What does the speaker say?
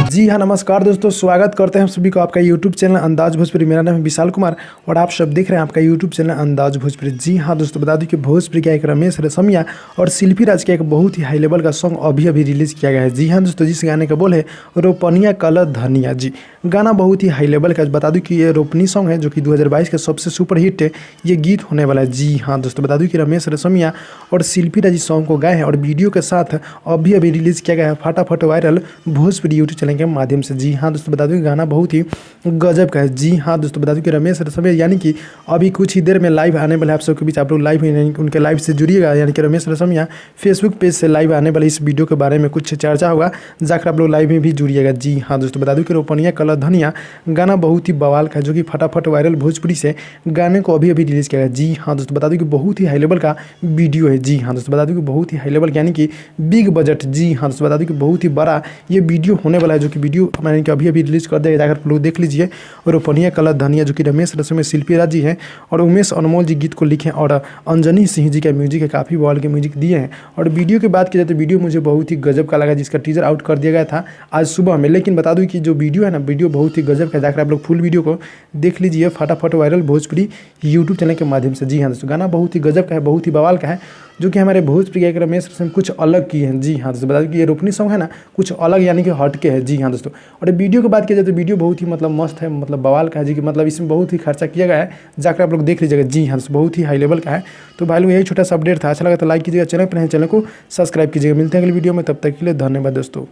जी हाँ, नमस्कार दोस्तों, स्वागत करते हैं हम सभी को आपका यूट्यूब चैनल अंदाज भोजपुरी। मेरा नाम है विशाल कुमार और आप सब देख रहे हैं आपका यूट्यूब चैनल अंदाज भोजपुरी। जी हाँ दोस्तों, बता दूं कि भोजपुरी का एक रमेश रेशमिया और शिल्पी राज का एक बहुत ही हाई लेवल का सॉन्ग अभी रिलीज़ किया गया है। जी हाँ दोस्तों, जिस गाने का बोल है रोपनिया कलर धनिया। जी गाना बहुत ही हाई लेवल का। बता दूं कि ये रोपनी सॉन्ग है जो कि 2022 का सबसे सुपर हिट है ये गीत होने वाला है। जी हाँ दोस्तों, बता दूं कि रमेश रेशमिया और शिल्पी राज इस सॉन्ग को गाए हैं और वीडियो के साथ अभी रिलीज़ किया गया है फटाफट वायरल भोजपुरी यूट्यूब चैनल के माध्यम से। जी हाँ दोस्तों, बता दूं कि गाना बहुत ही गजब का है। जी हाँ दोस्तों, बता दूं कि रमेश रेशमिया यानी कि अभी कुछ ही देर में लाइव आने वाले आप सबके बीच, आप लोग लाइव उनके लाइव से जुड़िएगा। यानी कि रमेश रेशमिया फेसबुक पेज से लाइव आने वाले इस वीडियो के बारे में कुछ चर्चा होगा, जाकर आप लोग लाइव में भी जुड़िएगा। जी हाँ दोस्तों, बता दूं कि रोपनिया कलर धनिया गाना बहुत ही बवाल का है जो कि फटाफट वायरल भोजपुरी से गाने को अभी रिलीज़ किया गया। जी हाँ दोस्तों, बता दूं कि बहुत ही हाई लेवल का वीडियो है। जी हाँ दोस्तों, बता दूं कि बहुत ही हाई लेवल यानी कि बिग बजट। जी हाँ दोस्तों, बता दूं कि बहुत ही बड़ा ये वीडियो होने वाला है जो कि वीडियो मैंने कि अभी रिलीज़ कर दिया, जाकर लोग देख लीजिए। और रोपनिया कलर धनिया जो कि रमेश रेशमिया शिल्पी राज जी हैं और उमेश अनमोल जी गीत को लिखे और अंजनी सिंह जी का म्यूजिक है, काफ़ी बॉल के म्यूजिक दिए हैं। और वीडियो की बात की जाए तो वीडियो मुझे बहुत ही गजब का लगा, जिसका टीजर आउट कर दिया गया था आज सुबह में। लेकिन बता दूं कि जो वीडियो है ना, वीडियो बहुत ही गजब का, जाकर आप लोग फुल वीडियो को देख लीजिए फटाफट वायरल भोजपुरी यूट्यूब चैनल के माध्यम से। जी हाँ दोस्तों, गाना बहुत ही गजब का है, बहुत ही बवाल का है जो कि हमारे भोजपुरी गायक रमेश रेशमिया कुछ अलग किए हैं। जी हाँ दोस्तों, बता दें कि ये रोपनी सॉन्ग है ना कुछ अलग यानी कि हटके है। जी हाँ दोस्तों, और वीडियो की बात की जाए तो वीडियो बहुत ही मतलब मस्त है, मतलब बवाल का है जी, कि मतलब इसमें बहुत ही खर्चा किया गया है, जाकर आप लोग देख लीजिएगा। जी हाँ, बहुत ही हाई लेवल का है। तो भाई लोग यही छोटा सा अपडेट था, अच्छा लगा तो लाइक कीजिएगा, चैनल पर नहीं चैनल को सब्सक्राइब कीजिएगा। मिलते हैं अगली वीडियो में, तब तक के लिए धन्यवाद दोस्तों।